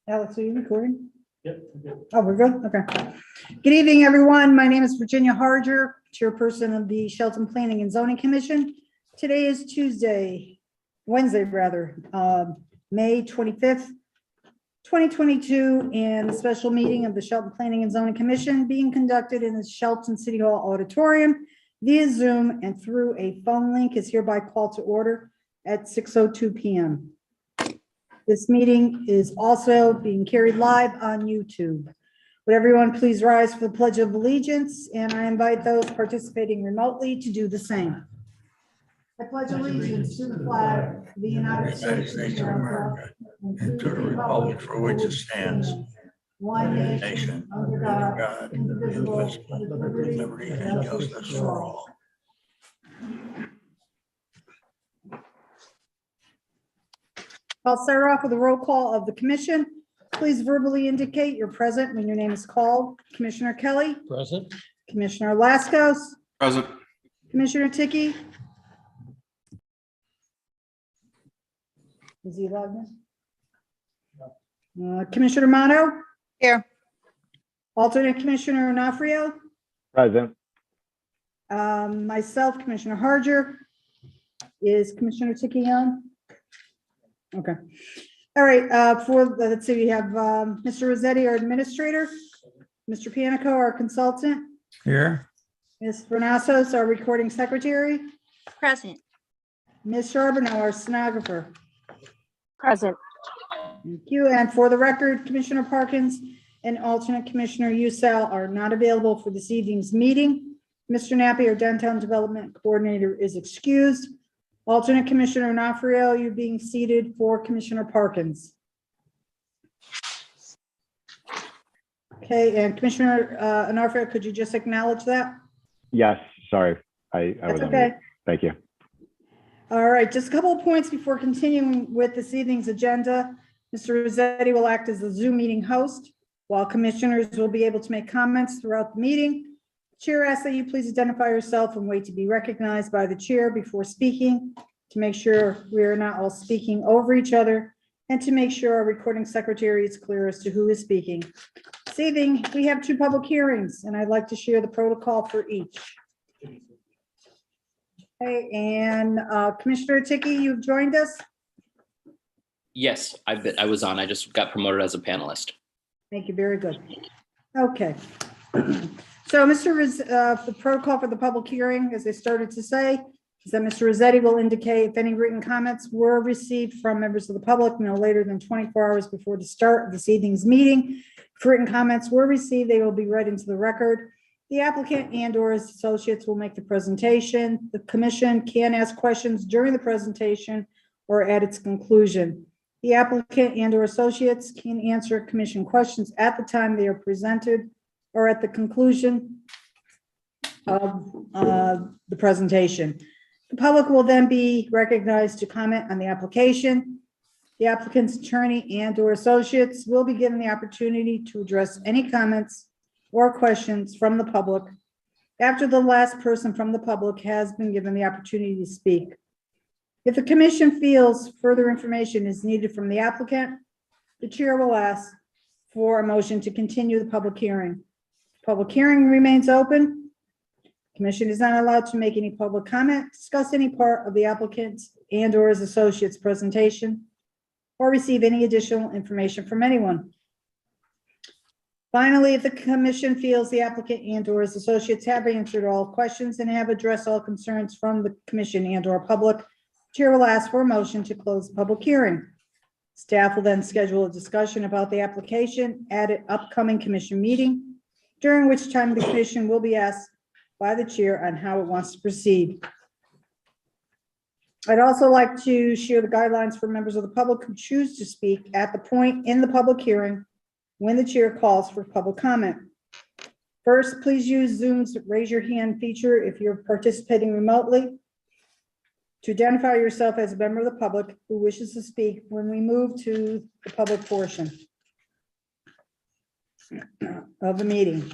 Alex, are you recording? Yep. Oh, we're good? Okay. Good evening, everyone. My name is Virginia Harger, Chairperson of the Shelton Planning and Zoning Commission. Today is Wednesday, May 25th, 2022, and the special meeting of the Shelton Planning and Zoning Commission being conducted in the Shelton City Hall Auditorium via Zoom and through a phone link is hereby called to order at 6:02 p.m. This meeting is also being carried live on YouTube. Would everyone please rise for the Pledge of Allegiance, and I invite those participating remotely to do the same. I pledge allegiance to the flag of the United States of America and to the republic for which it stands, one nation, under God, indivisible, with liberty and justice for all. I'll start off with a roll call of the commission. Please verbally indicate you're present when your name is called. Commissioner Kelly. Present. Commissioner Laskos. Present. Commissioner Ticky. Is he logged in? Commissioner Mato. Here. Alternate Commissioner Onofrio. Present. Myself, Commissioner Harger. Is Commissioner Ticky on? Okay. All right, let's see, we have Mr. Rossetti, our administrator, Mr. Panico, our consultant, Here. Ms. Renassos, our recording secretary, Present. Ms. Charbonneau, our stenographer. Present. Thank you. And for the record, Commissioner Parkins and alternate Commissioner Usal are not available for this evening's meeting. Mr. Nappy, our downtown development coordinator, is excused. Alternate Commissioner Onofrio, you're being seated for Commissioner Parkins. Okay, and Commissioner Onofrio, could you just acknowledge that? Yes, sorry. I That's was on okay. mute. Thank you. All right, just a couple of points before continuing with this evening's agenda. Mr. Rossetti will act as the Zoom meeting host, while commissioners will be able to make comments throughout the meeting. Chair asks that you please identify yourself and wait to be recognized by the chair before speaking to make sure we are not all speaking over each other and to make sure our recording secretary is clear as to who is speaking. This evening, we have 2 public hearings, and I'd like to share the protocol for each. Okay, and Commissioner Ticky, you've joined us. Yes, I was on. I just got promoted as a panelist. Thank you, very good. Okay. So, the protocol for the public hearing, as I started to say, is that Mr. Rossetti will indicate if any written comments were received from members of the public no later than 24 hours before the start of this evening's meeting. If written comments were received, they will be read into the record. The applicant and/or his associates will make the presentation. The commission can ask questions during the presentation or at its conclusion. The applicant and/or associates can answer commission questions at the time they are presented or at the conclusion of the presentation. The public will then be recognized to comment on the application. The applicant's attorney and/or associates will be given the opportunity to address any comments or questions from the public after the last person from the public has been given the opportunity to speak. If the commission feels further information is needed from the applicant, the chair will ask for a motion to continue the public hearing. Public hearing remains open. Commission is not allowed to make any public comment, discuss any part of the applicant's and/or his associate's presentation, or receive any additional information from anyone. Finally, if the commission feels the applicant and/or his associates have answered all questions and have addressed all concerns from the commission and/or public, chair will ask for a motion to close the public hearing. Staff will then schedule a discussion about the application at an upcoming commission meeting, during which time the commission will be asked by the chair on how it wants to proceed. I'd also like to share the guidelines for members of the public who choose to speak at the point in the public hearing when the chair calls for public comment. First, please use Zoom's raise your hand feature if you're participating remotely to identify yourself as a member of the public who wishes to speak when we move to the public portion of the meeting.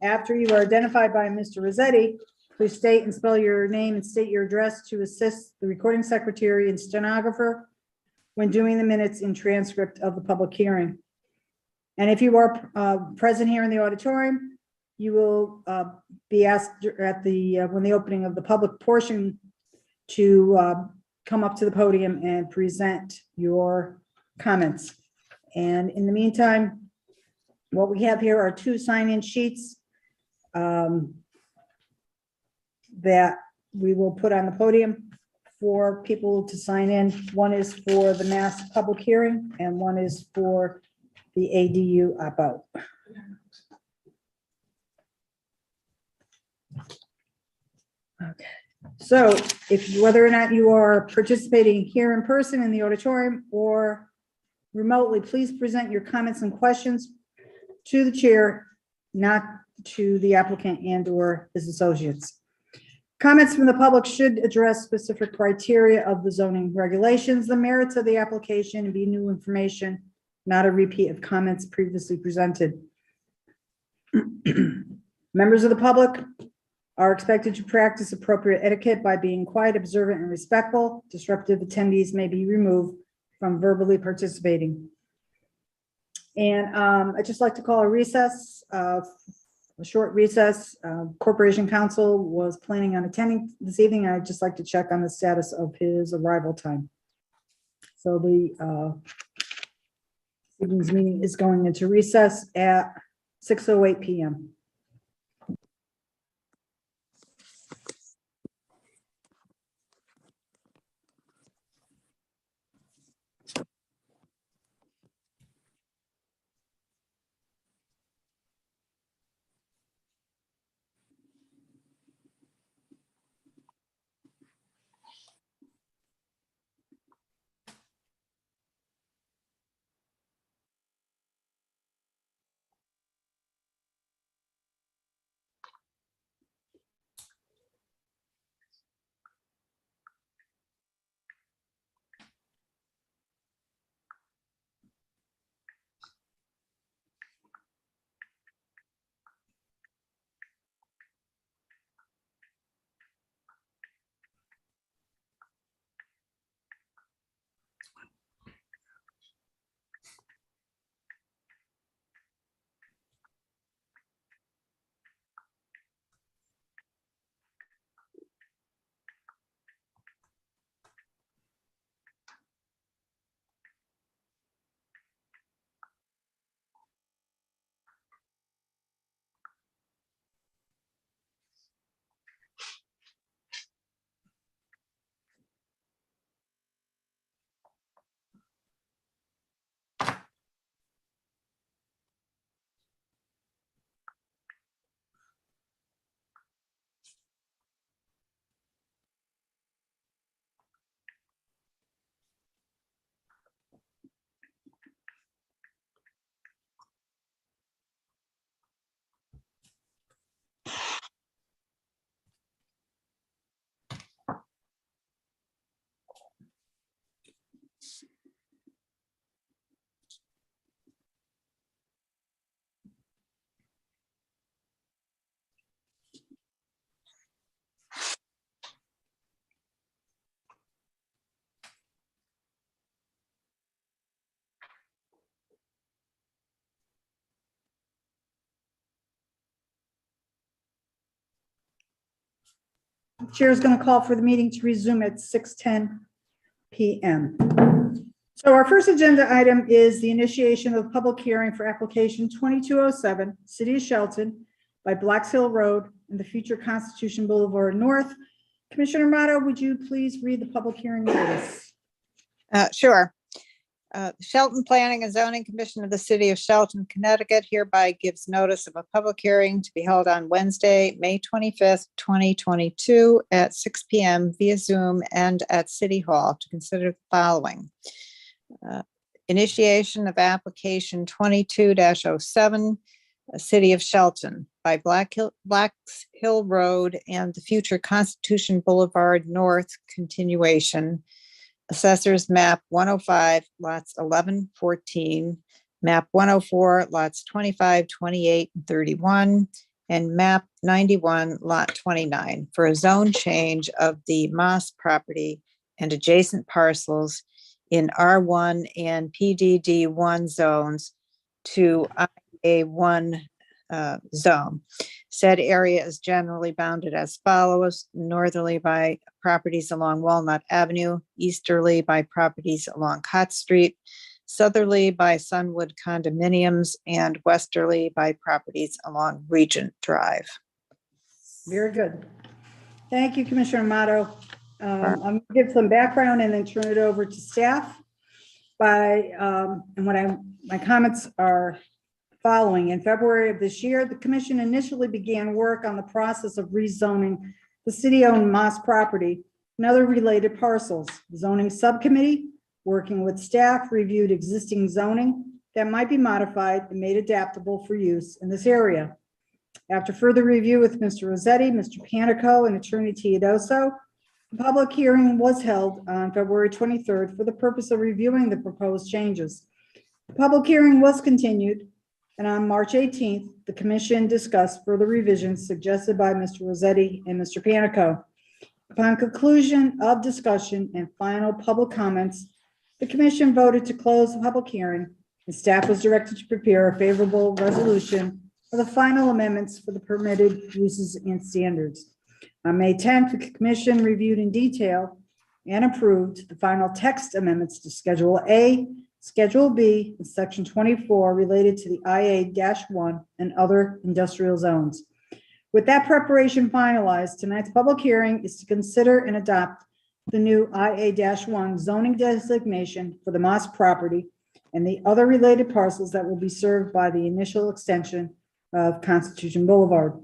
After you are identified by Mr. Rossetti, Please state and spell your name and state your address to assist the recording secretary and stenographer when doing the minutes and transcript of the public hearing. And if you are present here in the auditorium, you will be asked at the, when the opening of the public portion to come up to the podium and present your comments. And in the meantime, what we have here are 2 sign-in sheets that we will put on the podium for people to sign in. One is for the mass public hearing and one is for the ADU opt-out. Okay. So whether or not you are participating here in person in the auditorium or remotely, please present your comments and questions to the chair, not to the applicant and or his associates. Comments from the public should address specific criteria of the zoning regulations, the merits of the application, and be new information, not a repeat of comments previously presented. Members of the public are expected to practice appropriate etiquette by being quiet, observant, and respectful. Disruptive attendees may be removed from verbally participating. And I'd just like to call a recess, a short recess. Corporation Counsel was planning on attending this evening. I'd just like to check on the status of his arrival time. So the evening's meeting is going into recess at 6:08 p.m. Chair is going to call for the meeting to resume at 6:10 p.m. So our first agenda item is the initiation of the public hearing for application 2207, City of Shelton by Blacks Hill Road and the future Constitution Boulevard North. Commissioner Motto, would you please read the public hearing notice? Sure. Shelton Planning and Zoning Commission of the City of Shelton, Connecticut hereby gives notice of a public hearing to be held on Wednesday, May 25th, 2022 at 6 p.m. via Zoom and at City Hall to consider the following. Initiation of application 22-07, City of Shelton by Blacks Hill Road and the future Constitution Boulevard North continuation. Assessors map 105, lots 11, 14, map 104, lots 25, 28, and 31, and map 91, lot 29, for a zone change of the Moss property and adjacent parcels in R1 and PDD1 zones to IA1 zone. Said area is generally bounded as follows: northerly by properties along Walnut Avenue, easterly by properties along Cott Street, southerly by Sunwood condominiums, and westerly by properties along Regent Drive. Very good. Thank you, Commissioner Amato. I'm going to give some background and then turn it over to staff. My comments are following. In February of this year, the commission initially began work on the process of rezoning the city-owned Moss property and other related parcels. The zoning subcommittee, working with staff, reviewed existing zoning that might be modified and made adaptable for use in this area. After further review with Mr. Rossetti, Mr. Panico, and Attorney Teodoso, the public hearing was held on February 23rd for the purpose of reviewing the proposed changes. The public hearing was continued, and on March 18th, the commission discussed further revisions suggested by Mr. Rossetti and Mr. Panico. Upon conclusion of discussion and final public comments, the commission voted to close the public hearing, and staff was directed to prepare a favorable resolution for the final amendments for the permitted uses and standards. On May 10th, the commission reviewed in detail and approved the final text amendments to Schedule A, Schedule B, and Section 24 related to the IA-1 and other industrial zones. With that preparation finalized, tonight's public hearing is to consider and adopt the new IA-1 zoning designation for the Moss property and the other related parcels that will be served by the initial extension of Constitution Boulevard.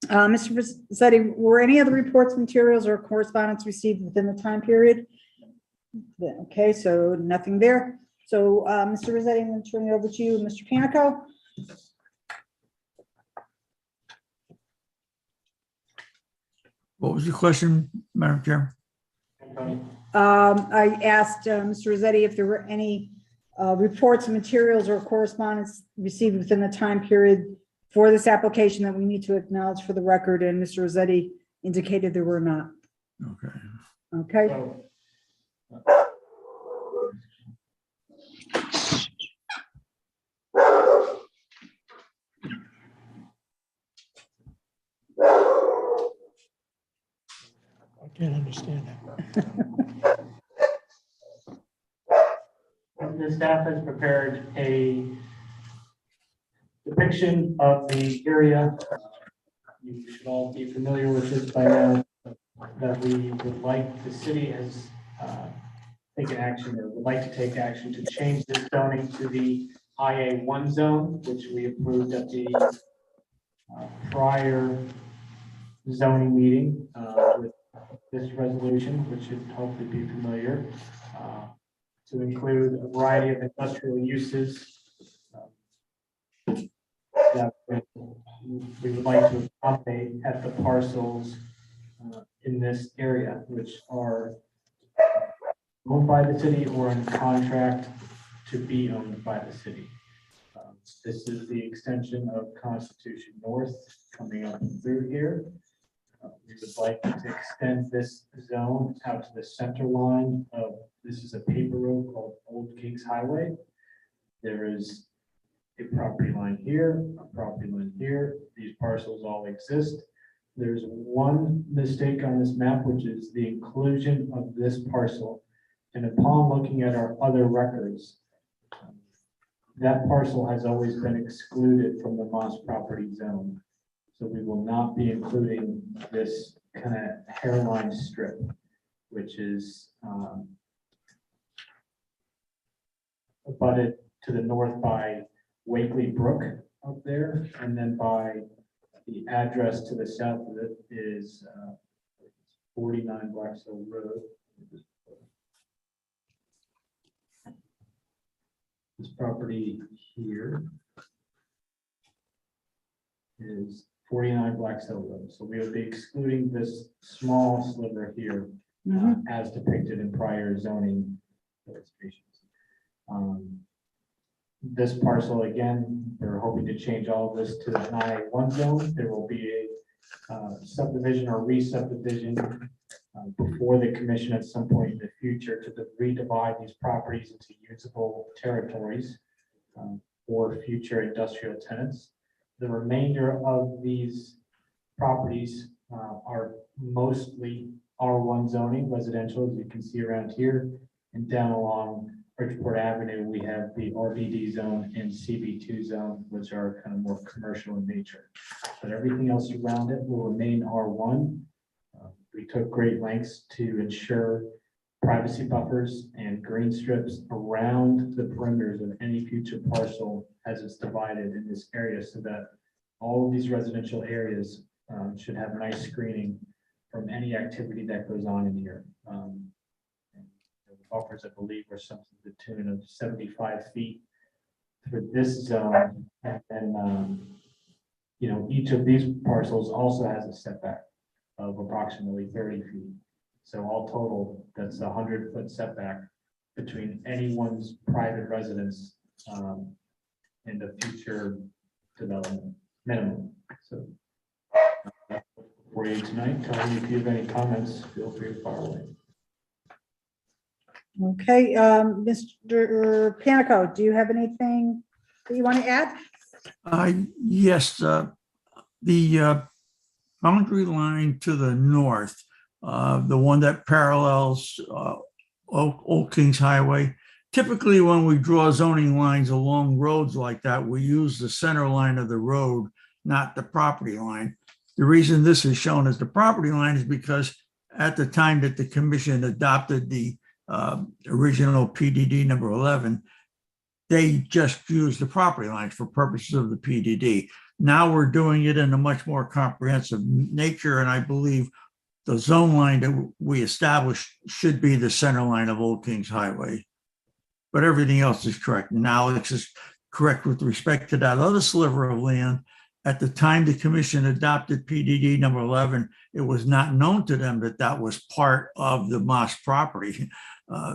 Mr. Rossetti, were any other reports, materials, or correspondence received within the time period? Okay, so nothing there. So, Mr. Rossetti, I'm going to turn it over to you, Mr. Panico. What was your question, Madam Chair? I asked Mr. Rossetti if there were any reports, materials, or correspondence received within the time period for this application that we need to acknowledge for the record, and Mr. Rossetti indicated there were not. Okay. Okay. I can't understand that. The staff has prepared a depiction of the area. You should all be familiar with this by now, that we would like, the city has taken action, or would like to take action to change the zoning to the IA1 zone, which we approved at the prior zoning meeting with this resolution, which should hopefully be familiar, to include a variety of industrial uses that we would like to accommodate at the parcels in this area, which are owned by the city or in contract to be owned by the city. This is the extension of Constitution North coming up through here. We would like to extend this zone out to the center line of, this is a paper road called Old Kings Highway. There is a property line here, a property line here. These parcels all exist. There's one mistake on this map, which is the inclusion of this parcel. And upon looking at our other records, that parcel has always been excluded from the Moss property zone. So we will not be including this kind of hairline strip, which is abutted to the north by Wakely Brook up there, and then by the address to the south of it is 49 Blacks Hill Road. This property here is 49 Blacks Hill Road. So we will be excluding this small sliver here as depicted in prior zoning illustrations. This parcel, again, we're hoping to change all of this to the I-1 zone. There will be a subdivision or re-subdivision before the commission at some point in the future to redivide these properties into usable territories for future industrial tenants. The remainder of these properties are mostly R1 zoning residential, as you can see around here, and down along Bridgeport Avenue, we have the RBD zone and CB2 zone, which are kind of more commercial in nature. But everything else around it will remain R1. We took great lengths to ensure privacy buffers and green strips around the perimeters of any future parcel as it's divided in this area, so that all of these residential areas should have nice screening from any activity that goes on in here. The buffers, I believe, were something to the tune of 75 feet for this zone. And then, each of these parcels also has a setback of approximately 30 feet. So all total, that's a 100-foot setback between anyone's private residence and the future development minimum. So for you tonight, tell me if you have any comments, feel free to fire away. Okay, Mr. Panico, do you have anything that you want to add? Yes, the boundary line to the north, the one that parallels Old Kings Highway. Typically, when we draw zoning lines along roads like that, we use the center line of the road, not the property line. The reason this is shown as the property line is because at the time that the commission adopted the original PDD number 11, they just used the property lines for purposes of the PDD. Now we're doing it in a much more comprehensive nature, and I believe the zone line that we established should be the center line of Old Kings Highway. But everything else is correct. Now it's just correct with respect to that other sliver of land. At the time the commission adopted PDD number 11, it was not known to them that that was part of the Moss property.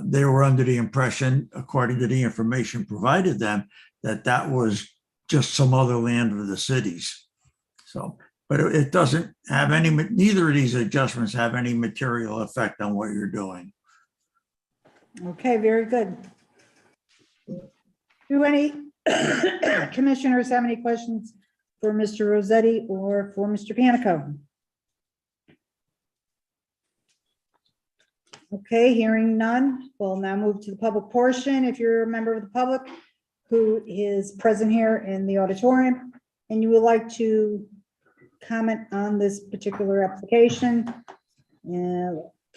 They were under the impression, according to the information provided them, that that was just some other land of the cities. So, but it doesn't have any, neither of these adjustments have any material effect on what you're doing. Okay, very good. Do any commissioners have any questions for Mr. Rossetti or for Mr. Panico? Okay, hearing none, we'll now move to the public portion. If you're a member of the public who is present here in the auditorium and you would like to comment on this particular application,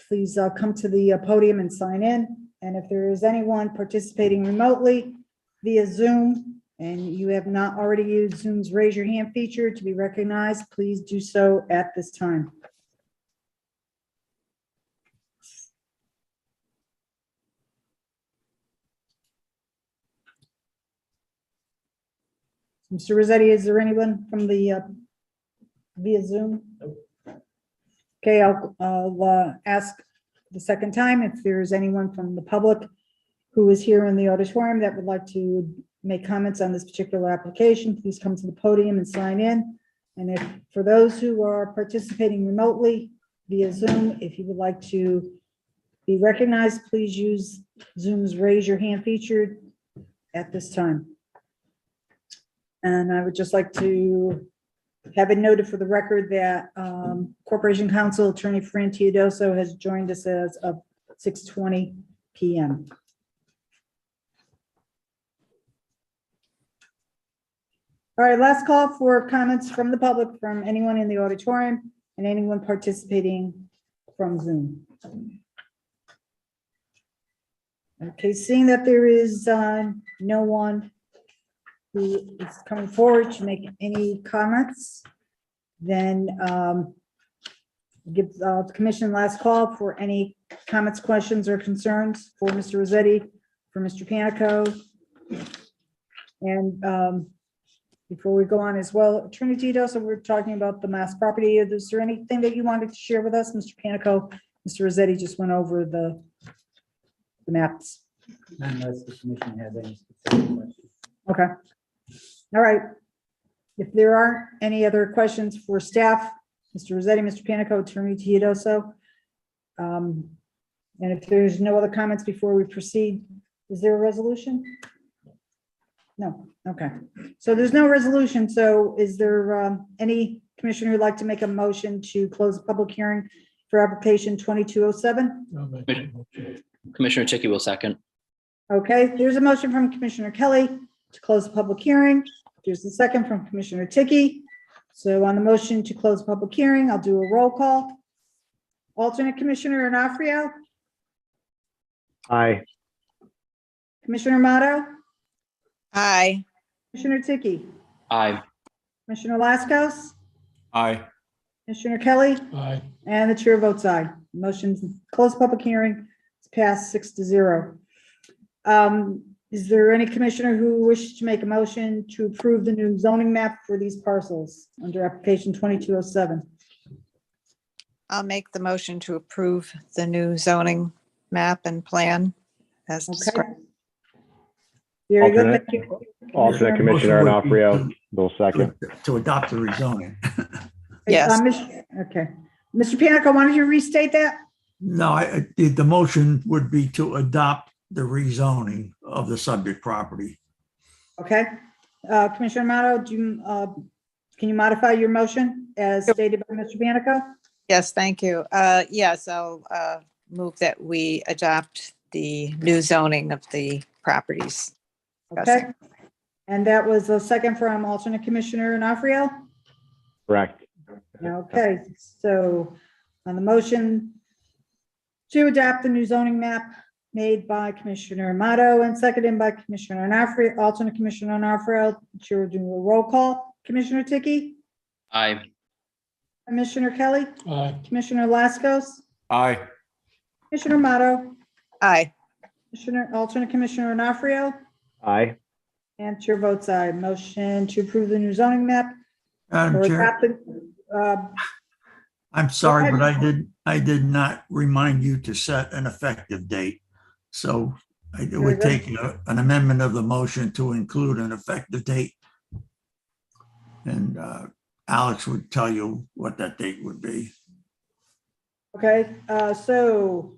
please come to the podium and sign in. And if there is anyone participating remotely via Zoom and you have not already used Zoom's raise your hand feature to be recognized, please do so at this time. Mr. Rossetti, is there anyone from the via Zoom? Okay, I'll ask the second time if there's anyone from the public who is here in the auditorium that would like to make comments on this particular application. Please come to the podium and sign in. And if for those who are participating remotely via Zoom, if you would like to be recognized, please use Zoom's raise your hand feature at this time. And I would just like to have it noted for the record that Corporation Counsel Attorney Fran Teodoso has joined us as of 6:20 p.m. All right, last call for comments from the public, from anyone in the auditorium and anyone participating from Zoom. Okay, seeing that there is no one who is coming forward to make any comments, then give the commission last call for any comments, questions, or concerns for Mr. Rossetti, for Mr. Panico. And before we go on as well, Attorney Teodoso, we're talking about the Mass property. Is there anything that you wanted to share with us, Mr. Panico? Mr. Rossetti just went over the maps. Unless the commission has any specific questions. Okay. All right. If there aren't any other questions for staff, Mr. Rossetti, Mr. Panico, Attorney Teodoso. And if there's no other comments before we proceed, is there a resolution? No, okay. So there's no resolution. So is there any commissioner who'd like to make a motion to close the public hearing for application 2207? I'll make that motion. Commissioner Ticky will second. Okay, there's a motion from Commissioner Kelly to close the public hearing. There's a second from Commissioner Ticky. So on the motion to close the public hearing, I'll do a roll call. Alternate Commissioner Onofrio, Aye. Commissioner Amato, Aye. Commissioner Ticky, Aye. Commissioner Lascos, Aye. Commissioner Kelly, Aye. and the chair votes aye. Motion's closed public hearing. It's passed 6-0. Is there any commissioner who wishes to make a motion to approve the new zoning map for these parcels under application 2207? I'll make the motion to approve the new zoning map and plan as Okay. described. Very good. Alternate. Thank you. Alternate Commissioner Onofrio will second. To adopt the rezoning. Yes. Okay. Mr. Panico, why don't you restate that? No, the motion would be to adopt the rezoning of the subject property. Okay. Commissioner Amato, can you modify your motion as stated by Mr. Panico? Yes, thank you. Yes, I'll move that we adopt the new zoning of the properties. Okay. And that was a second from alternate Commissioner Onofrio? Correct. Okay, so on the motion to adopt the new zoning map made by Commissioner Amato and seconded by Commissioner Onofrio, alternate Commissioner Onofrio, chair will do a roll call. Commissioner Ticky, Aye. Commissioner Kelly, Aye. Commissioner Lascos, Aye. Commissioner Amato, Aye. alternate Commissioner Onofrio, Aye. and chair votes aye. Motion to approve the new zoning map Madam or Chair, adopt the, I'm sorry, Go but ahead. I did not remind you to set an effective date. So it Very would good. take an amendment of the motion to include an effective date. And Alex would tell you what that date would be. okay, so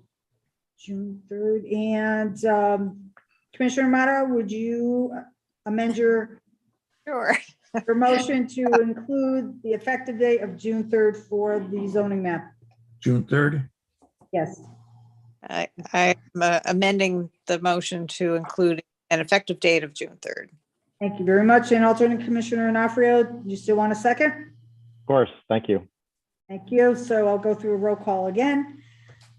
June 3rd, and Commissioner Amato, would you amend your Sure. motion to include the effective date of June 3rd for the zoning map? June 3rd? Yes, I'm amending the motion to include an effective date of June 3rd. thank you very much. And alternate Commissioner Onofrio, you still want a second? Of course. Thank you. Thank you. So I'll go through a roll call again.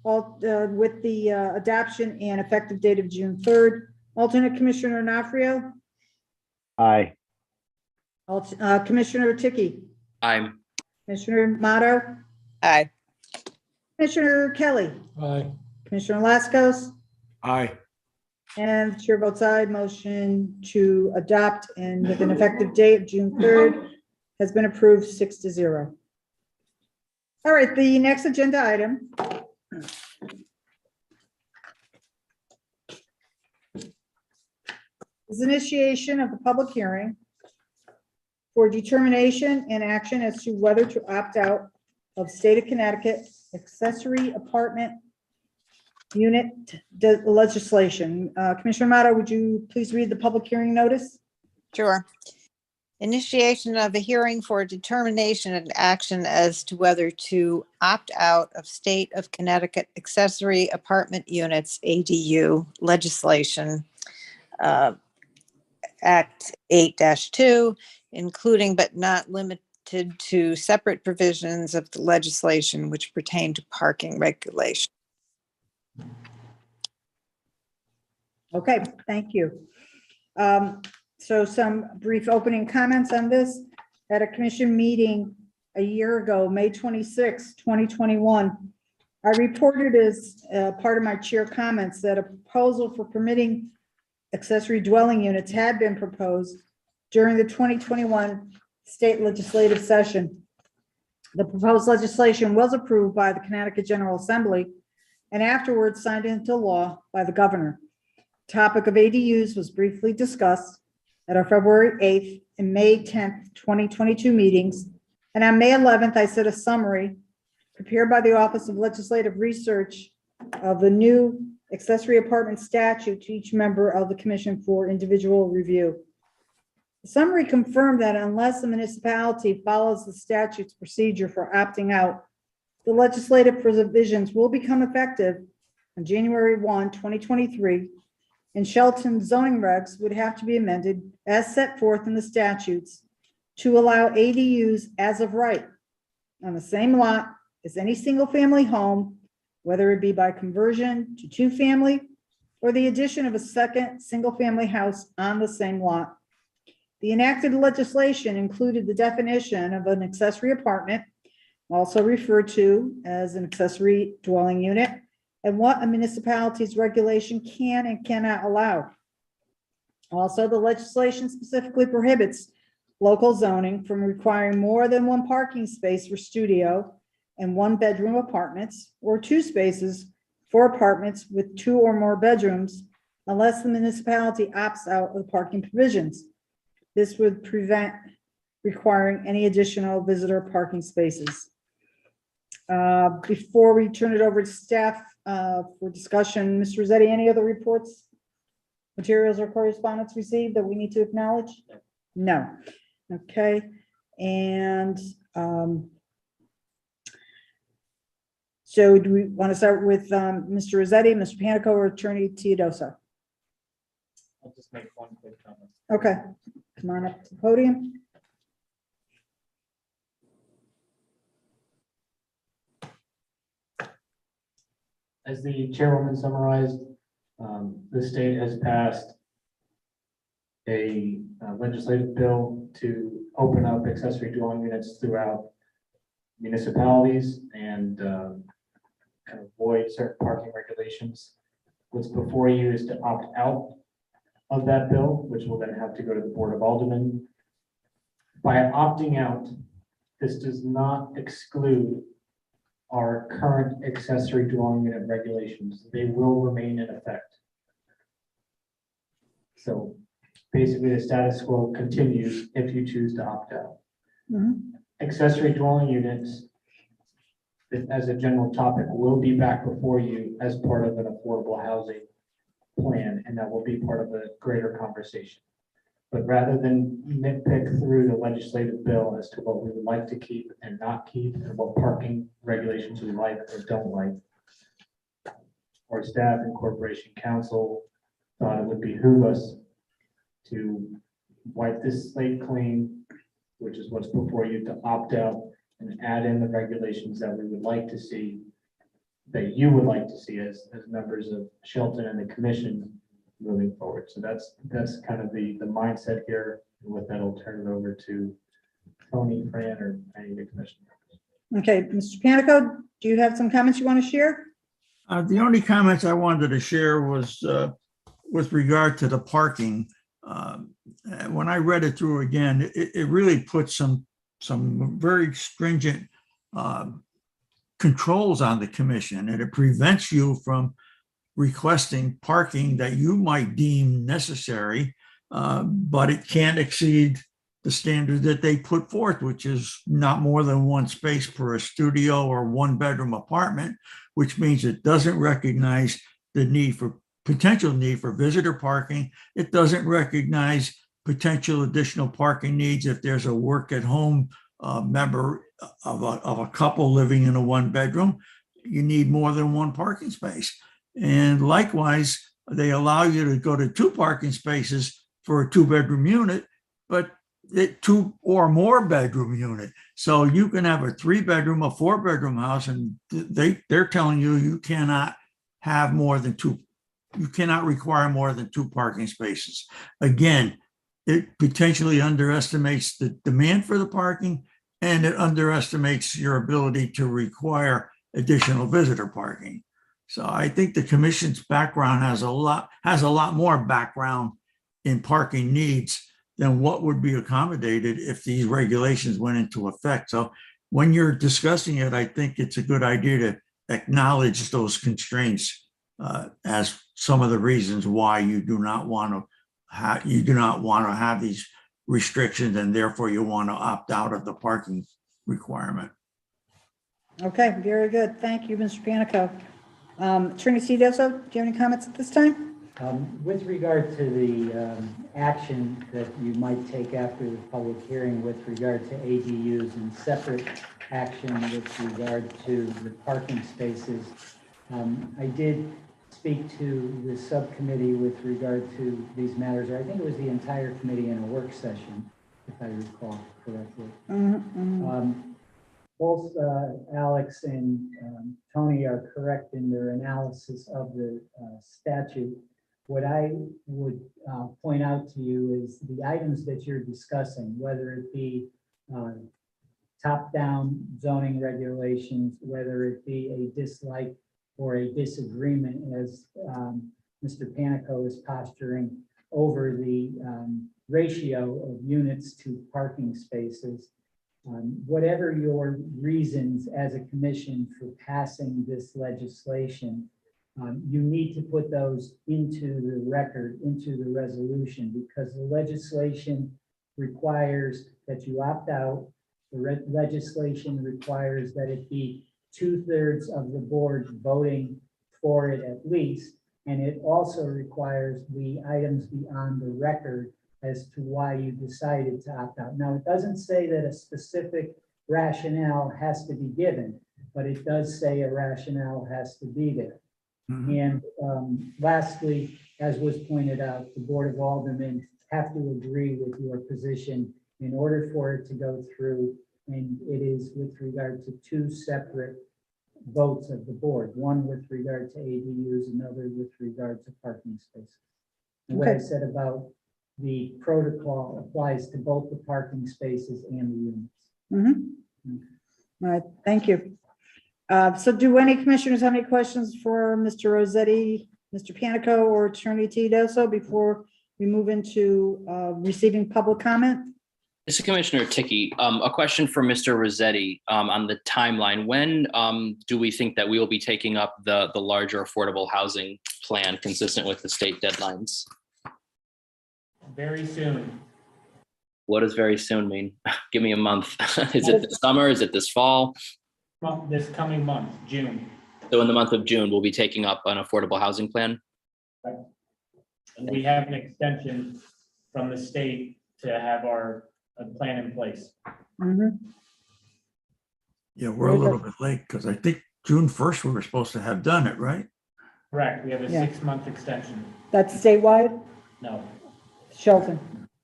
All, with the adoption and effective date of June 3rd. Alternate Commissioner Onofrio, Aye. Commissioner Ticky, Aye. Commissioner Amato, Aye. Commissioner Kelly, Aye. Commissioner Lascos, Aye. and the chair votes aye. Motion to adopt and with an effective date of June 3rd has been approved 6-0. All right, the next agenda item is initiation of the public hearing for determination and action as to whether to opt out of state of Connecticut accessory apartment unit legislation. Commissioner Amato, would you please read the public hearing notice? Sure. Initiation of a hearing for determination and action as to whether to opt out of state of Connecticut accessory apartment units, ADU legislation, Act 8-2, including but not limited to separate provisions of the legislation which pertain to parking regulation. Okay, thank you. So some brief opening comments on this. At a commission meeting a year ago, May 26, 2021, I reported as part of my chair comments that a proposal for permitting accessory dwelling units had been proposed during the 2021 state legislative session. The proposed legislation was approved by the Connecticut General Assembly and afterwards signed into law by the governor. Topic of ADUs was briefly discussed. at our February 8th and May 10th, 2022 meetings. And on May 11th, I sent a summary prepared by the Office of Legislative Research of the new accessory apartment statute to each member of the commission for individual review. The summary confirmed that unless the municipality follows the statute's procedure for opting out, the legislative provisions will become effective on January 1, 2023, and Shelton zoning regs would have to be amended as set forth in the statutes to allow ADUs as of right on the same lot as any single-family home, whether it be by conversion to two-family or the addition of a second single-family house on the same lot. The enacted legislation included the definition of an accessory apartment, also referred to as an accessory dwelling unit, and what a municipality's regulation can and cannot allow. Also, the legislation specifically prohibits local zoning from requiring more than one parking space for studio and one-bedroom apartments, or two spaces for apartments with two or more bedrooms, unless the municipality opts out of the parking provisions. This would prevent requiring any additional visitor parking spaces. Before we turn it over to staff for discussion, Mr. Rossetti, any other reports, materials, or correspondence received that we need to acknowledge? No. Okay. And so do we want to start with Mr. Rossetti, Mr. Panico, or Attorney Teodoso? I'll just make one quick comment. Okay, come on up to the podium. As the chairwoman summarized, the state has passed a legislative bill to open up accessory dwelling units throughout municipalities and kind of void certain parking regulations. What's before you is to opt out of that bill, which will then have to go to the Board of Aldermen. By opting out, this does not exclude our current accessory dwelling unit regulations. They will remain in effect. So basically, the status quo continues if you choose to opt out. Accessory dwelling units, as a general topic, will be back before you as part of an affordable housing plan, and that will be part of a greater conversation. But rather than nitpick through the legislative bill as to what we would like to keep and not keep, and what parking regulations we like or don't like, our staff and corporation council thought it would behoove us to wipe this slate clean, which is what's before you, to opt out and add in the regulations that we would like to see, that you would like to see as members of Shelton and the commission moving forward. So that's kind of the mindset here. And with that, I'll turn it over to Tony, Fran, or any of the commission members. Okay, Mr. Panico, do you have some comments you want to share? The only comments I wanted to share was with regard to the parking. When I read it through again, it really puts some very stringent controls on the commission, and it prevents you from requesting parking that you might deem necessary, but it can't exceed the standard that they put forth, which is not more than one space per a studio or one bedroom apartment, which means it doesn't recognize the potential need for visitor parking. It doesn't recognize potential additional parking needs if there's a work at home member of a couple living in a one bedroom. You need more than one parking space. And likewise, they allow you to go to two parking spaces for a two-bedroom unit, but two or more bedroom unit. So you can have a 3-bedroom, a 4-bedroom house, and they're telling you you cannot have more than two. You cannot require more than 2 parking spaces. Again, it potentially underestimates the demand for the parking, and it underestimates your ability to require additional visitor parking. So I think the commission's background has a lot more background in parking needs than what would be accommodated if these regulations went into effect. So when you're discussing it, I think it's a good idea to acknowledge those constraints as some of the reasons why you do not want to you do not want to have these restrictions and therefore you want to opt out of the parking requirement. Okay, very good. Thank you, Mr. Panico. Attorney Tedesco, do you have any comments at this time? With regard to the action that you might take after the public hearing with regard to ADUs and separate action with regard to the parking spaces, I did speak to the subcommittee with regard to these matters, or I think it was the entire committee in a work session, if I recall correctly. Both Alex and Tony are correct in their analysis of the statute. What I would point out to you is the items that you're discussing, whether it be top-down zoning regulations, whether it be a dislike or a disagreement, as Mr. Panico is posturing over the ratio of units to parking spaces. Whatever your reasons as a commission for passing this legislation, you need to put those into the record, into the resolution, because the legislation requires that you opt out. The legislation requires that it be 2/3 of the board voting for it at least. And it also requires the items be on the record as to why you decided to opt out. Now, it doesn't say that a specific rationale has to be given, but it does say a rationale has to be there. And lastly, as was pointed out, the Board of Aldermen have to agree with your position in order for it to go through. And it is with regard to 2 separate votes of the board, one with regard to ADUs, another with regard to parking spaces. And what I said about the protocol applies to both the parking spaces and the units. All right, thank you. So do any commissioners have any questions for Mr. Rossetti, Mr. Panico, or Attorney Tedesco before we move into receiving public comment? This is Commissioner Ticky. A question for Mr. Rossetti on the timeline. When do we think that we will be taking up the larger affordable housing plan consistent with the state deadlines? Very soon. What does very soon mean? Give me a month. Is it this summer? Is it this fall? This coming month, June. So in the month of June, we'll be taking up an affordable housing plan? And we have an extension from the state to have our plan in place. Yeah, we're a little bit late because I think June 1st we were supposed to have done it, right? Correct. We have a Yeah. 6-month extension. That's statewide? No. Shelton.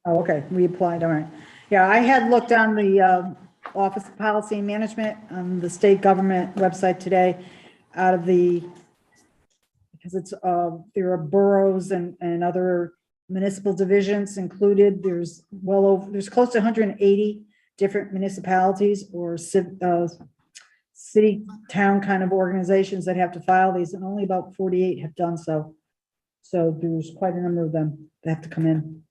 Oh, okay, we applied, all right. Yeah, I had looked on the Office of Policy and Management on the state government website today out of the, because it's, there are boroughs and other municipal divisions included. There's well over, there's close to 180 different municipalities or city, town kind of organizations that have to file these, and only about 48 have done so. So there's quite a number of them that have to come in.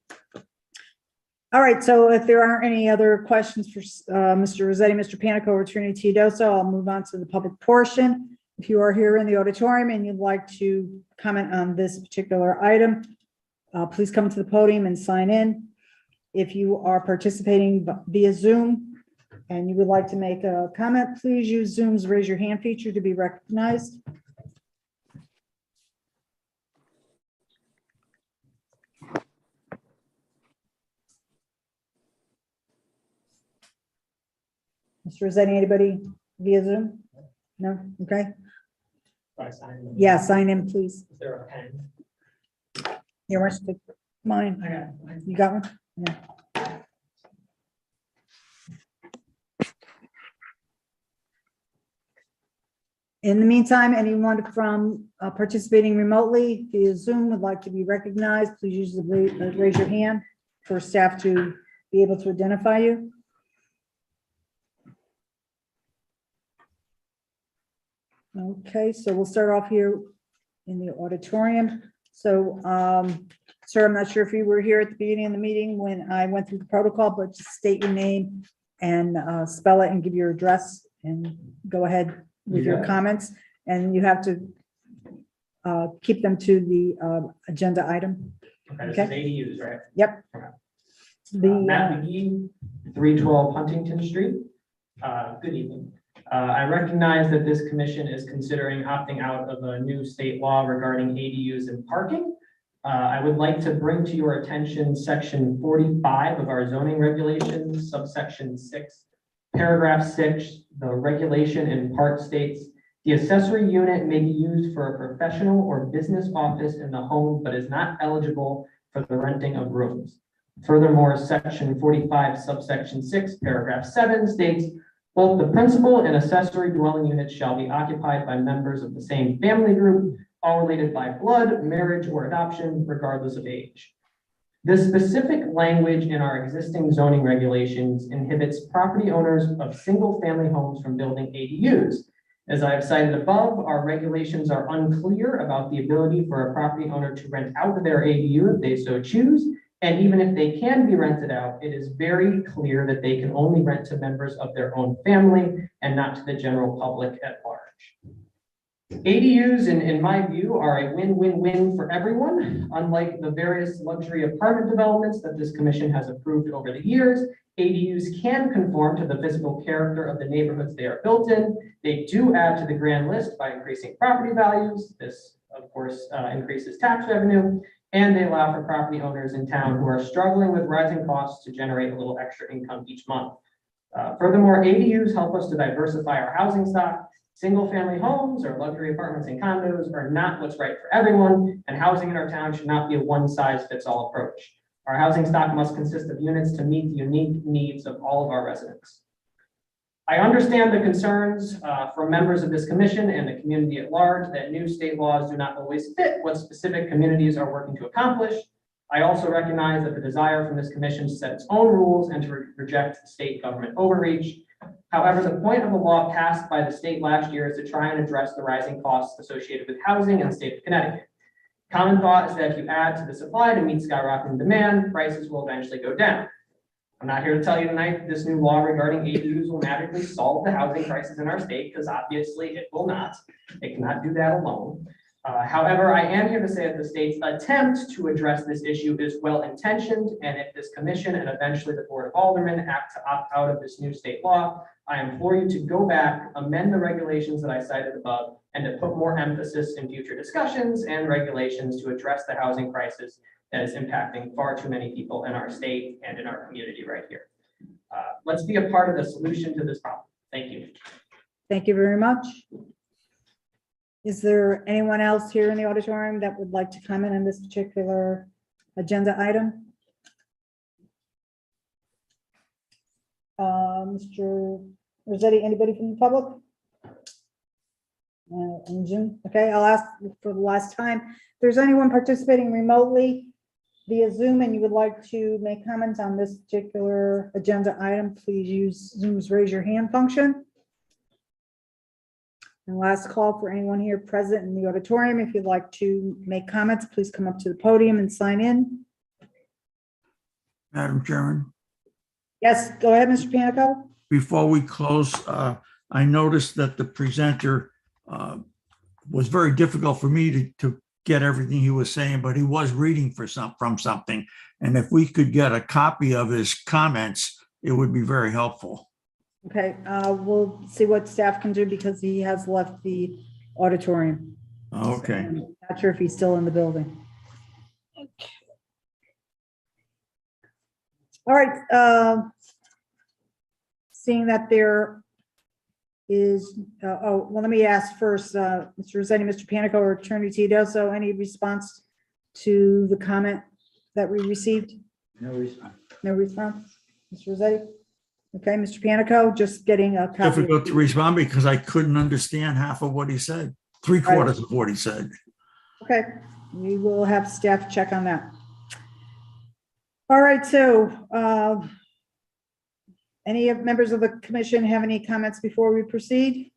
All right, so if there aren't any other questions for Mr. Rossetti, Mr. Panico, or Attorney Tedesco, I'll move on to the public portion. If you are here in the auditorium and you'd like to comment on this particular item, please come to the podium and sign in. If you are participating via Zoom and you would like to make a comment, please use Zoom's raise your hand feature to be recognized. Mr. Rossetti, anybody via Zoom? No? Okay. Yeah, sign in, please. Is there a pen? Here, where's the, mine? I got it. You got one? Yeah. In the meantime, anyone from participating remotely via Zoom would like to be recognized, please use the raise your hand for staff to be able to identify you. Okay, so we'll start off here in the auditorium. So, sir, I'm not sure if you were here at the beginning of the meeting when I went through the protocol, but just state your name and spell it and give your address and go ahead with your comments. And you have to keep them to the agenda item. Okay, this is Okay. ADUs, right? Yep. Okay. The, Matt McGee, 312 Huntington Street. Good evening. I recognize that this commission is considering opting out of a new state law regarding ADUs and parking. I would like to bring to your attention section 45 of our zoning regulations, subsection 6, paragraph 6. The regulation in part states, the accessory unit may be used for a professional or business office in the home, but is not eligible for the renting of rooms. Furthermore, section 45, subsection 6, paragraph 7 states, both the principal and accessory dwelling units shall be occupied by members of the same family group, all related by blood, marriage, or adoption, regardless of age. This specific language in our existing zoning regulations inhibits property owners of single-family homes from building ADUs. As I have cited above, our regulations are unclear about the ability for a property owner to rent out their ADU if they so choose. And even if they can be rented out, it is very clear that they can only rent to members of their own family and not to the general public at large. ADUs, in my view, are a win-win-win for everyone. Unlike the various luxury apartment developments that this commission has approved over the years, ADUs can conform to the physical character of the neighborhoods they are built in. They do add to the grand list by increasing property values. This, of course, increases tax revenue, and they allow for property owners in town who are struggling with rising costs to generate a little extra income each month. Furthermore, ADUs help us to diversify our housing stock. Single-family homes or luxury apartments and condos are not what's right for everyone, and housing in our town should not be a one-size-fits-all approach. Our housing stock must consist of units to meet the unique needs of all of our residents. I understand the concerns from members of this commission and the community at large that new state laws do not always fit what specific communities are working to accomplish. I also recognize that the desire from this commission to set its own rules and to reject state government overreach. However, the point of the law passed by the state last year is to try and address the rising costs associated with housing in the state of Connecticut. Common thought is that if you add to the supply to meet skyrocketing demand, prices will eventually go down. I'm not here to tell you tonight that this new law regarding ADUs will magically solve the housing crisis in our state, because obviously it will not. It cannot do that alone. However, I am here to say that the state's attempt to address this issue is well-intentioned, and if this commission and eventually the Board of Aldermen act to opt out of this new state law, I implore you to go back, amend the regulations that I cited above, and to put more emphasis in future discussions and regulations to address the housing crisis that is impacting far too many people in our state and in our community right here. Let's be a part of the solution to this problem. Thank you. thank you very much. Is there anyone else here in the auditorium that would like to comment on this particular agenda item? Mr. Rossetti, anybody from the public? In Zoom? Okay, I'll ask for the last time. If there's anyone participating remotely via Zoom and you would like to make comments on this particular agenda item, please use Zoom's raise your hand function. And last call for anyone here present in the auditorium. If you'd like to make comments, please come up to the podium and sign in. Madam Chairman, Yes, go ahead, Mr. Panico. before we close, I noticed that the presenter was very difficult for me to get everything he was saying, but he was reading from something. And if we could get a copy of his comments, it would be very helpful. Okay, we'll see what staff can do because he has left the auditorium. Okay. I'm not sure if he's still in the building. All right, seeing that there is, well, let me ask first, Mr. Rossetti, Mr. Panico, or Attorney Tedioso, any response to the comment that we received? No response. No response? Mr. Rossetti? Okay, Mr. Panico, just getting a copy. Difficult to respond because I couldn't understand half of what he said, three-quarters of what he said. Okay, we will have staff check on that. All right, so any of members of the commission have any comments before we proceed?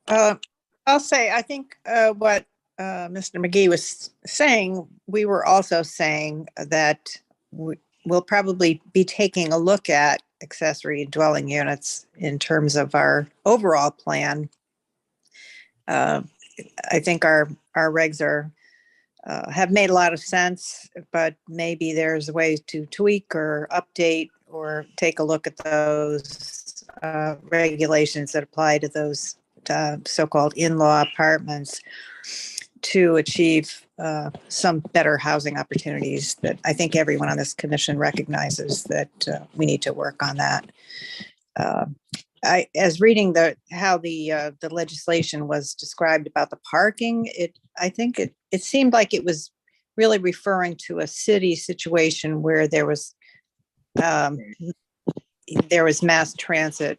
I'll say, I think what Mr. McGee was saying, we were also saying that we'll probably be taking a look at accessory dwelling units in terms of our overall plan. I think our regs are have made a lot of sense, but maybe there's ways to tweak or update or take a look at those regulations that apply to those so-called in-law apartments to achieve some better housing opportunities that I think everyone on this commission recognizes that we need to work on that. As reading how the legislation was described about the parking, I think it seemed like it was really referring to a city situation where there was mass transit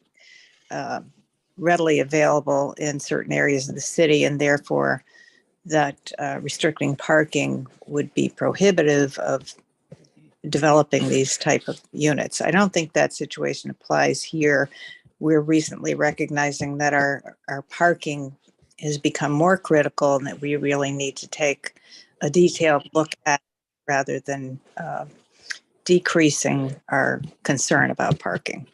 readily available in certain areas of the city, and therefore that restricting parking would be prohibitive of developing these type of units. I don't think that situation applies here. We're recently recognizing that our parking has become more critical and that we really need to take a detailed look at rather than decreasing our concern about parking.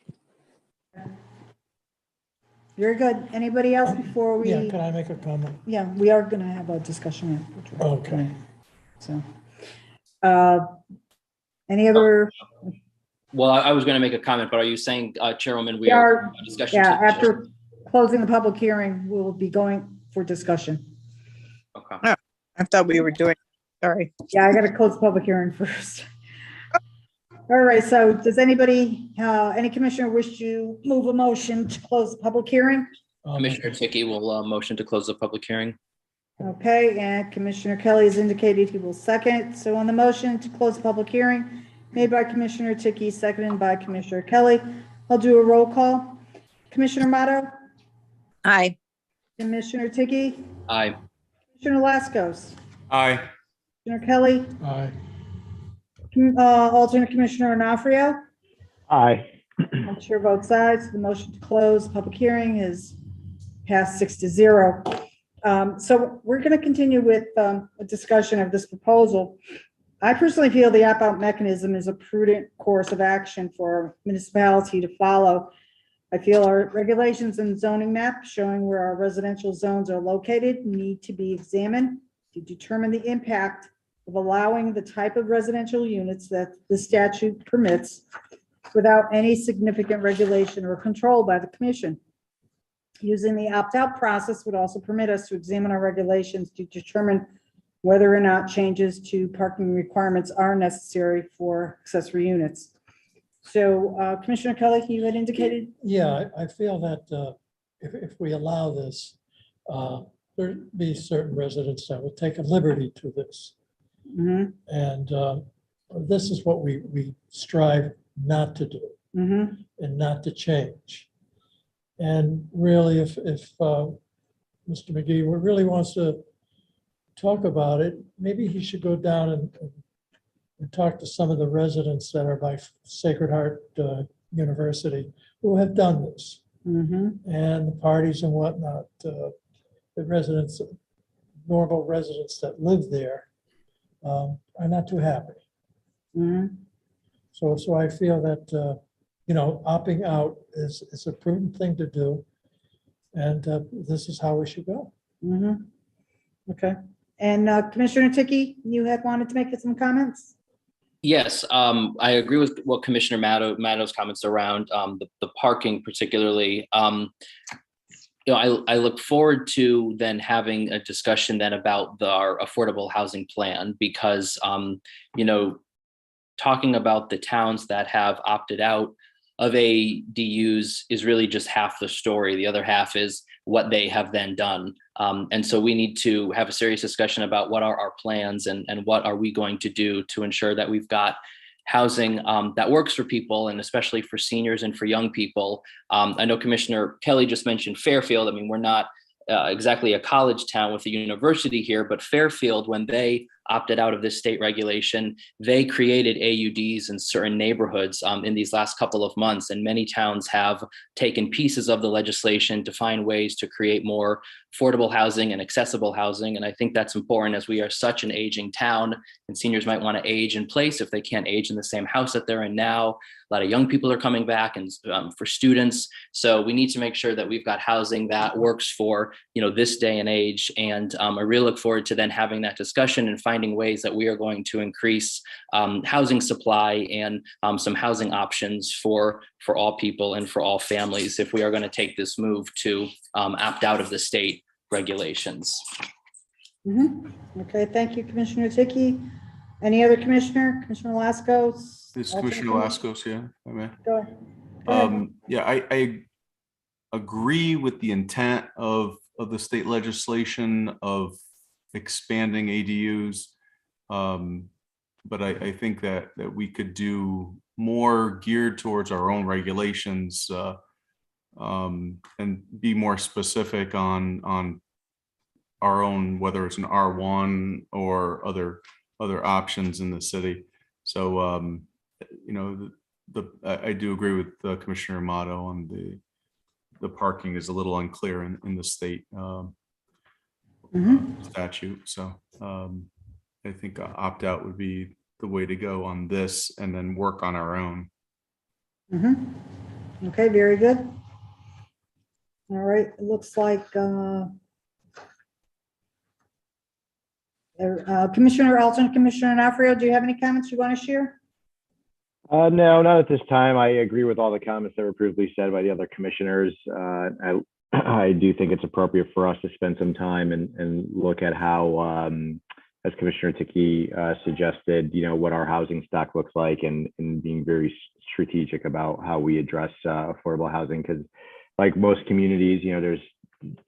Very good. Anybody else before we? Yeah, can I make a comment? Yeah, we are going to have a discussion. After. Okay. So, any other? Well, I was going to make a comment, but are you saying, Chairwoman, We are, discussion? yeah, after closing the public hearing, we'll be going for discussion. Okay. I thought we were doing, sorry. Yeah, I got to close the public hearing first. All right, so does anybody, any commissioner wish to move a motion to close the public hearing? Commissioner Ticky will motion to close the public hearing. Okay, and Commissioner Kelly has indicated he will second. So on the motion to close the public hearing, made by Commissioner Ticky, seconded by Commissioner Kelly, I'll do a roll call. Commissioner Motto? Aye. Commissioner Ticky? Aye. Commissioner Laskos? Aye. Commissioner Kelly? Aye. Alternate Commissioner Onofrio? Aye. I'm chair votes aye. So the motion to close the public hearing is passed 6-0. So we're going to continue with a discussion of this proposal. I personally feel the opt-out mechanism is a prudent course of action for a municipality to follow. I feel our regulations and zoning map showing where our residential zones are located need to be examined to determine the impact of allowing the type of residential units that the statute permits without any significant regulation or control by the commission. Using the opt-out process would also permit us to examine our regulations to determine whether or not changes to parking requirements are necessary for accessory units. So Commissioner Kelly, you had indicated? Yeah, I feel that if we allow this, there'd be certain residents that would take a liberty to this. Mhm, And this is what we strive not to do mhm. and not to change. And really, if Mr. McGee really wants to talk about it, maybe he should go down and talk to some of the residents that are by Sacred Heart University who have done this, Mhm. and the parties and whatnot. The residents, normal residents that live there, are not too happy. Mhm. So I feel that, opting out is a prudent thing to do. And this is how we should go. Mhm. Okay. And Commissioner Ticky, you had wanted to make some comments? Yes, I agree with what Commissioner Mattow's comments around the parking particularly. I look forward to then having a discussion then about our affordable housing plan because, talking about the towns that have opted out of ADUs is really just half the story. The other half is what they have then done. And so we need to have a serious discussion about what are our plans and what are we going to do to ensure that we've got housing that works for people and especially for seniors and for young people. I know Commissioner Kelly just mentioned Fairfield. I mean, we're not exactly a college town with a university here, but Fairfield, when they opted out of this state regulation, they created AUDs in certain neighborhoods in these last couple of months. And many towns have taken pieces of the legislation to find ways to create more affordable housing and accessible housing. And I think that's important as we are such an aging town and seniors might want to age in place if they can't age in the same house that they're in now. A lot of young people are coming back and for students. So we need to make sure that we've got housing that works for, this day and age. And I really look forward to then having that discussion and finding finding ways that we are going to increase housing supply and some housing options for all people and for all families if we are going to take this move to opt out of the state regulations. Mhm. Okay, thank you, Commissioner Dickey. Any other commissioner? Commissioner Laskos? This is Alternate Commissioner Laskos here, if I may. Go ahead. Go ahead. Yeah, I agree with the intent of the state legislation of expanding ADUs. But I think that we could do more geared towards our own regulations and be more specific on our own, whether it's an R1 or other options in the city. So, you know, I do agree with Commissioner Amato on the parking is a little unclear in the state statute. So I think opt-out would be the way to go on this and then work on our own. Mhm. Okay, very good. All right, it looks like Alternate Commissioner Nafrio, do you have any comments you want to share? No, not at this time. I agree with all the comments that were previously said by the other commissioners. I do think it's appropriate for us to spend some time and look at how, as Commissioner Dickey suggested, you know, what our housing stock looks like and being very strategic about how we address affordable housing. Because like most communities, you know, there's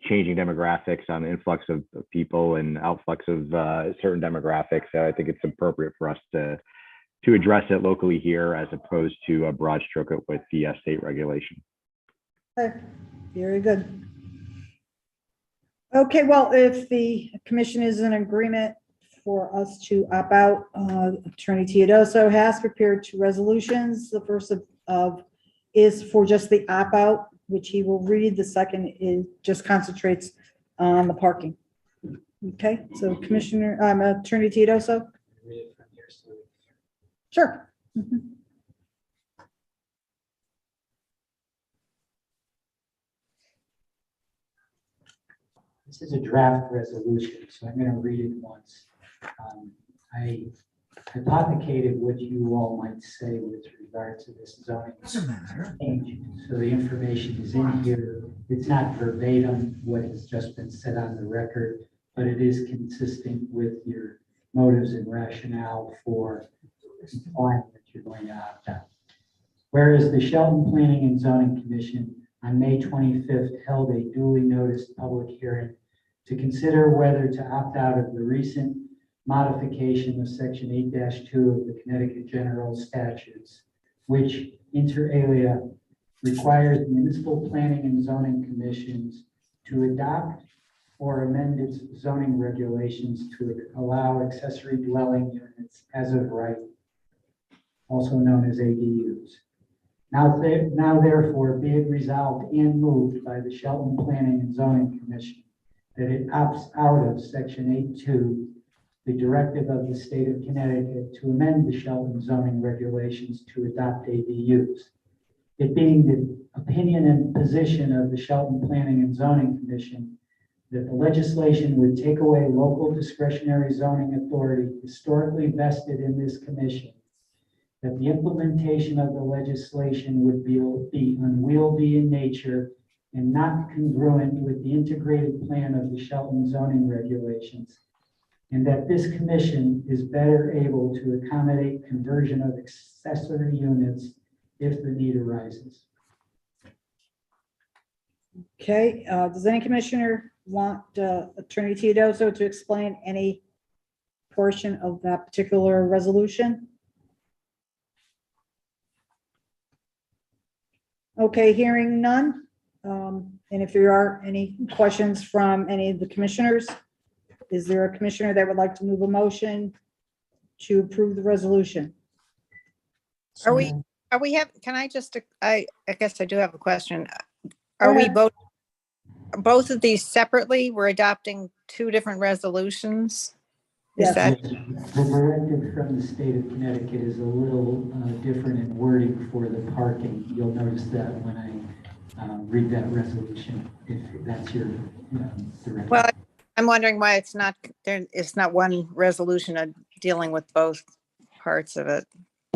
changing demographics on influx of people and outflux of certain demographics. So I think it's appropriate for us to address it locally here as opposed to a broad stroke it with the state regulation. Okay, very good. Okay, well, if the commission is in agreement for us to opt out, Attorney Teodoso has prepared two resolutions. The first of is for just the opt out, which he will read. The second is just concentrates on the parking. Okay, so Commissioner, Attorney Teodoso. Sure. Mhm. This is a draft resolution, so I'm going to read it once. I hypothecated what you all might say with regard to this zoning change. So the information is in here. It's not verbatim what has just been said on the record, but it is consistent with your motives and rationale for implying that you're going to opt out. Whereas the Shelton Planning and Zoning Commission on May 25th held a duly noticed public hearing to consider whether to opt out of the recent modification of section 8-2 of the Connecticut General Statutes, which inter alia requires municipal planning and zoning commissions to adopt or amend its zoning regulations to allow accessory dwelling units as of right, also known as ADUs. Now therefore be it resolved and moved by the Shelton Planning and Zoning Commission that it opts out of section 8.2, the directive of the state of Connecticut to amend the Shelton zoning regulations to adopt ADUs. It being the opinion and position of the Shelton Planning and Zoning Commission that the legislation would take away local discretionary zoning authority historically vested in this commission, that the implementation of the legislation would be unwieldy in nature and not congruent with the integrated plan of the Shelton zoning regulations, and that this commission is better able to accommodate conversion of accessory units if the need arises. Okay, does any commissioner want Attorney Teodoso to explain any portion of that particular resolution? Okay, hearing none. And if there are any questions from any of the commissioners, is there a commissioner that would like to move a motion to approve the resolution? Are we can I just, I guess I do have a question. Go Are we ahead. both of these separately? We're adopting two different resolutions? Is Yes. that, The directive from the state of Connecticut is a little different in wording for the parking. You'll notice that when I read that resolution, if that's your directive. well, I'm wondering why it's not, it's not one resolution dealing with both parts of it.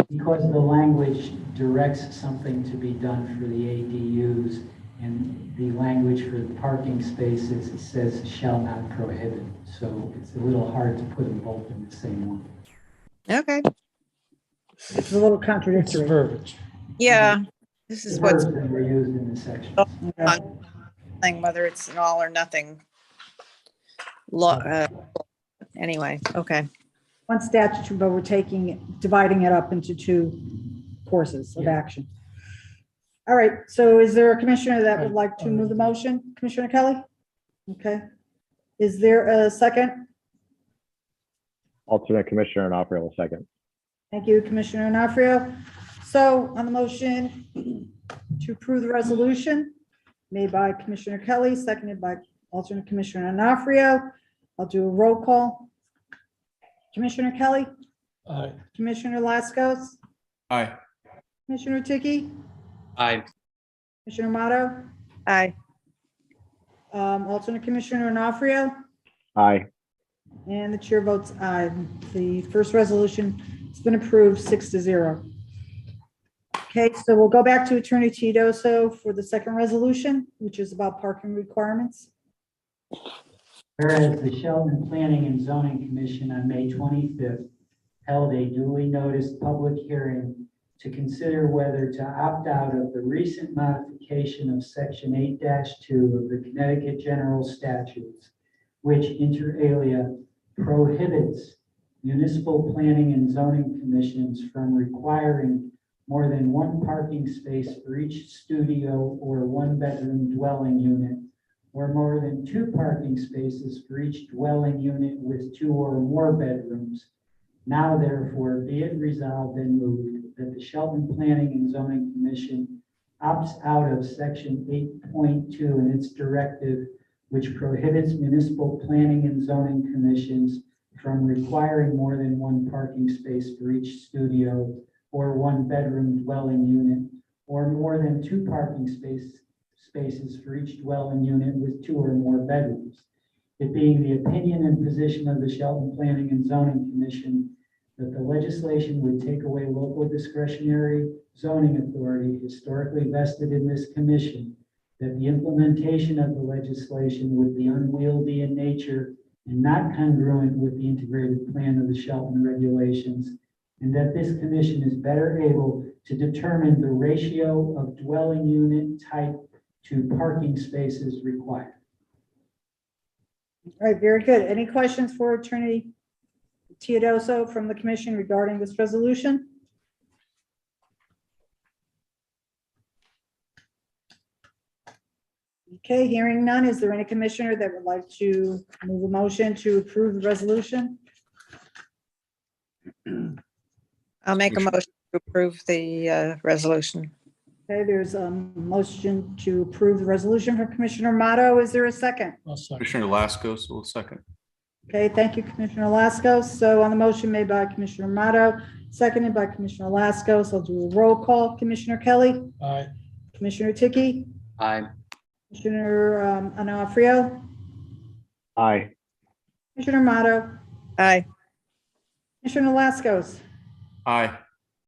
Because the language directs something to be done for the ADUs, and the language for the parking spaces, it says shall not prohibit. So it's a little hard to put them both in the same one. Okay, It's a little It's contradictory. verbiage. yeah, this is The what's verbs that were used in the sections. Yeah. thing, whether it's an all or nothing law. Anyway, okay. One statute, but we're dividing it up into two courses of Yeah. action. All right, so is there a commissioner that would like to move the motion? Commissioner Kelly? Okay. Is there a second? Alternate Commissioner Onofre will second. Thank you, Commissioner Onofrio. So on the motion to approve the resolution made by Commissioner Kelly, seconded by alternate Commissioner Onofrio, I'll do a roll call. Commissioner Kelly, Aye. Commissioner Lascos, Aye. Commissioner Tiki, Aye. Commissioner Motto, Aye. alternate Commissioner Onofrio, Aye. and the chair votes aye. The first resolution has been approved 6-0. Okay, so we'll go back to Attorney Teodoso for the second resolution, which is about parking requirements. Whereas the Shelton Planning and Zoning Commission on May 25th held a duly noticed public hearing to consider whether to opt out of the recent modification of Section 8-2 of the Connecticut General Statutes, which inter alia prohibits municipal planning and zoning commissions from requiring more than one parking space for each studio or one-bedroom dwelling unit, or more than two parking spaces for each dwelling unit with two or more bedrooms. Now therefore be it resolved and moved that the Shelton Planning and Zoning Commission opts out of Section 8.2 and its directive, which prohibits municipal planning and zoning commissions from requiring more than one parking space for each studio or one-bedroom dwelling unit, or more than two parking spaces for each dwelling unit with two or more bedrooms. It being the opinion and position of the Shelton Planning and Zoning Commission that the legislation would take away local discretionary zoning authority historically vested in this commission, that the implementation of the legislation would be unwieldy in nature and not congruent with the integrated plan of the Shelton regulations, and that this commission is better able to determine the ratio of dwelling unit type to parking spaces required. All right, very good. Any questions for Attorney Teodoso from the commission regarding this resolution? Okay, hearing none. Is there any commissioner that would like to move a motion to approve the resolution? I'll make a motion to approve the resolution. Okay, there's a motion to approve the resolution from Commissioner Motto. Is there a second? I'll second. Commissioner Lascos will second. Okay, thank you, Commissioner Lascos. So on the motion made by Commissioner Motto, seconded by Commissioner Lascos, I'll do a roll call. Commissioner Kelly, Aye. Commissioner Tiki, Aye. Commissioner Onofrio, Aye. Commissioner Motto, Aye. Commissioner Lascos, Aye.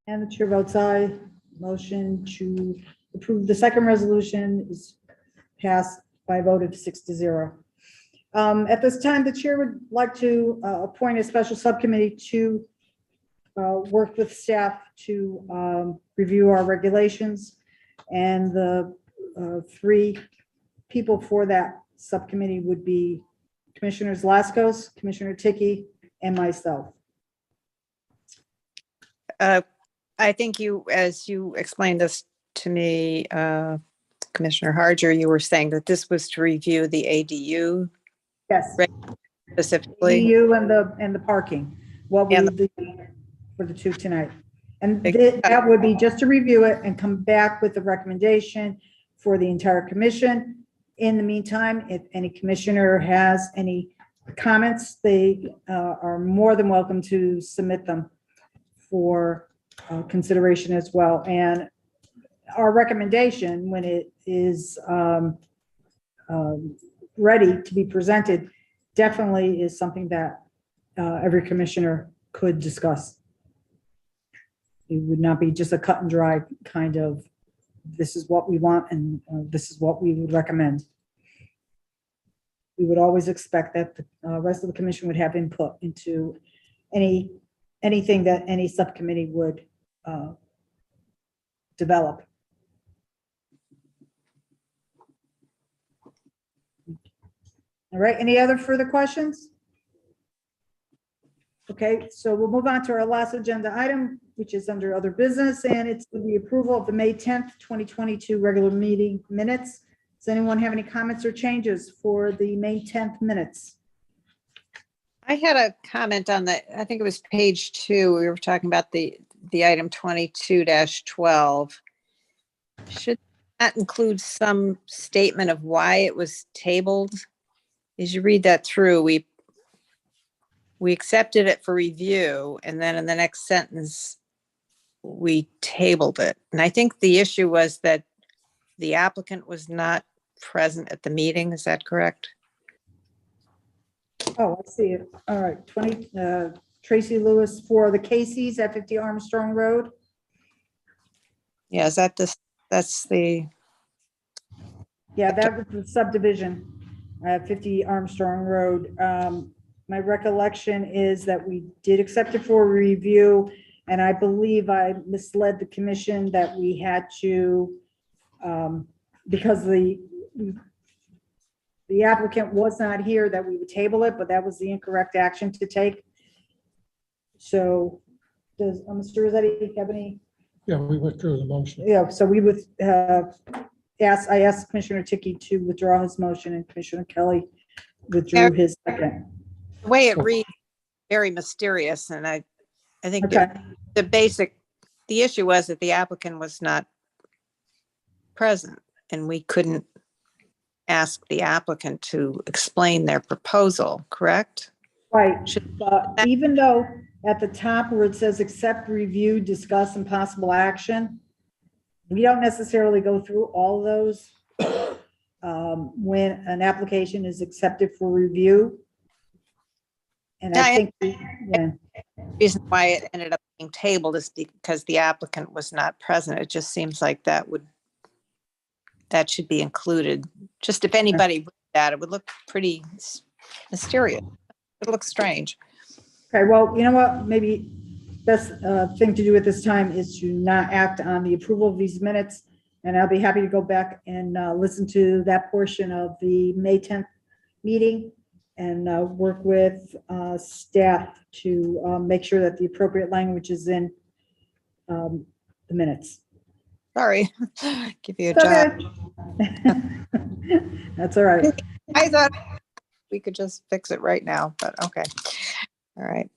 and the chair votes aye. Motion to approve the second resolution is passed by a vote of 6-0. At this time, the chair would like to appoint a special subcommittee to work with staff to review our regulations. And the three people for that subcommittee would be Commissioners Lascos, Commissioner Tiki, and myself. I think you, as you explained this to me, Commissioner Harger, you were saying that this was to review the ADU Yes. specifically. EU and the parking, what we And do for the two tonight. And that would be just to review it and come back with a recommendation for the entire commission. In the meantime, if any commissioner has any comments, they are more than welcome to submit them for consideration as well. And our recommendation, when it is ready to be presented, definitely is something that every commissioner could discuss. It would not be just a cut and dry kind of, this is what we want and this is what we would recommend. We would always expect that the rest of the commission would have input into anything that any subcommittee would develop. All right, any other further questions? Okay, so we'll move on to our last agenda item, which is under other business, and it's the approval of the May 10th, 2022 regular meeting minutes. Does anyone have any comments or changes for the May 10th minutes? I had a comment on the, I think it was page 2. We were talking about the item 22-12. Should that include some statement of why it was tabled? As you read that through, we accepted it for review, and then in the next sentence, we tabled it. And I think the issue was that the applicant was not present at the meeting. Is that correct? Oh, I see it. All right, Tracy Lewis for the Casey's at 50 Armstrong Road. Yeah, is that that's the, Yeah, that was the subdivision at 50 Armstrong Road. My recollection is that we did accept it for review, and I believe I misled the commission that we had to, because the applicant was not here, that we would table it, but that was the incorrect action to take. So does Mr. Rossetti have any? Yeah, we withdrew the motion. Yeah, so we would I asked Commissioner Ticky to withdraw his motion, and Commissioner Kelly withdrew his second. the way it reads, very mysterious, and I think Okay, the issue was that the applicant was not present, and we couldn't ask the applicant to explain their proposal, correct? right. Should- But even though at the top where it says accept, review, discuss, and possible action, we don't necessarily go through all of those when an application is accepted for review. And I think, yeah, Reason why it ended up being tabled is because the applicant was not present. It just seems like that should be included. Just if anybody read that, it would look pretty mysterious. It looks strange. okay, well, you know what, maybe best thing to do at this time is to not act on the approval of these minutes. And I'll be happy to go back and listen to that portion of the May 10th meeting and work with staff to make sure that the appropriate language is in the minutes. Sorry, give you a It's job. okay. That's all right. I thought we could just fix it right now, but okay. All right.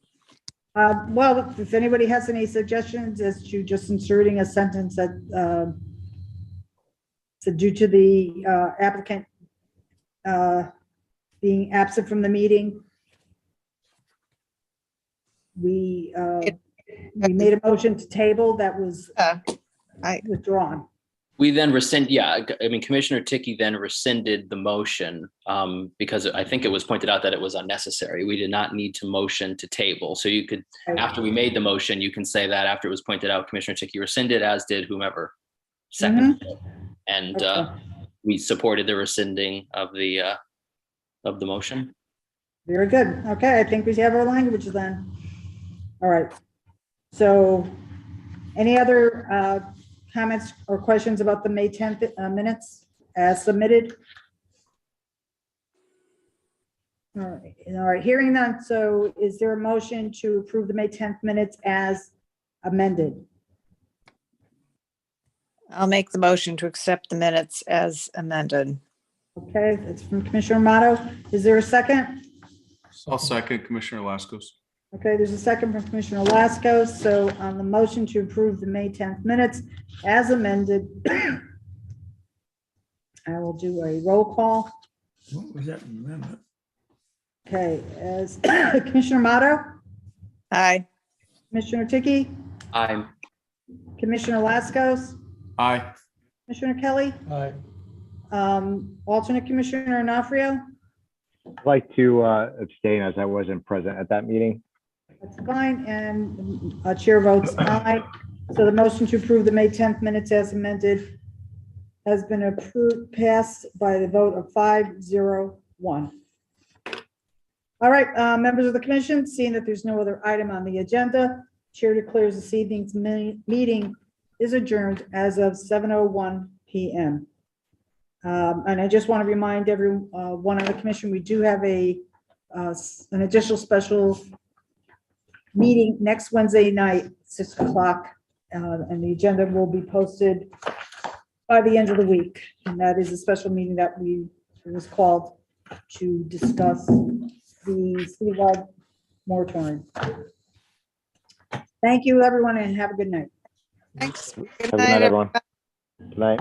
Well, if anybody has any suggestions as to just inserting a sentence that so due to the applicant being absent from the meeting, we made a motion to table that was withdrawn. We then rescind, yeah, I mean, Commissioner Ticky then rescinded the motion because I think it was pointed out that it was unnecessary. We did not need to motion to table. So you could, after we made the motion, you can say that after it was pointed out, Commissioner Ticky rescinded, as did whomever seconded it. And Okay. we supported the rescinding of the motion. Very good. Okay, I think we have our language then. All right. So any other comments or questions about the May 10th minutes as submitted? All right, hearing none. So is there a motion to approve the May 10th minutes as amended? I'll make the motion to accept the minutes as amended. Okay, it's from Commissioner Amato. Is there a second? I'll second Commissioner Laskos. Okay, there's a second from Commissioner Laskos. So on the motion to approve the May 10th minutes as amended, I will do a roll call. What was that amendment? Okay, as Commissioner Amato, Aye. Commissioner Ticky, I'm Commissioner Laskos, Aye. Commissioner Kelly, Aye. alternate Commissioner Onofrio, I'd like to abstain as I wasn't present at that meeting. That's fine, and chair votes aye. So the motion to approve the May 10th minutes as amended has been approved, passed by the vote of 5-0-1. All right, members of the commission, seeing that there's no other item on the agenda, chair declares this evening's meeting is adjourned as of 7:01 p.m. And I just want to remind everyone on the commission, we do have an additional special meeting next Wednesday night, 6 o'clock, and the agenda will be posted by the end of the week. And that is a special meeting that was called to discuss the citywide moratorium. Thank you, everyone, and have a good night. Thanks. Good Have a good night, everyone. Good night.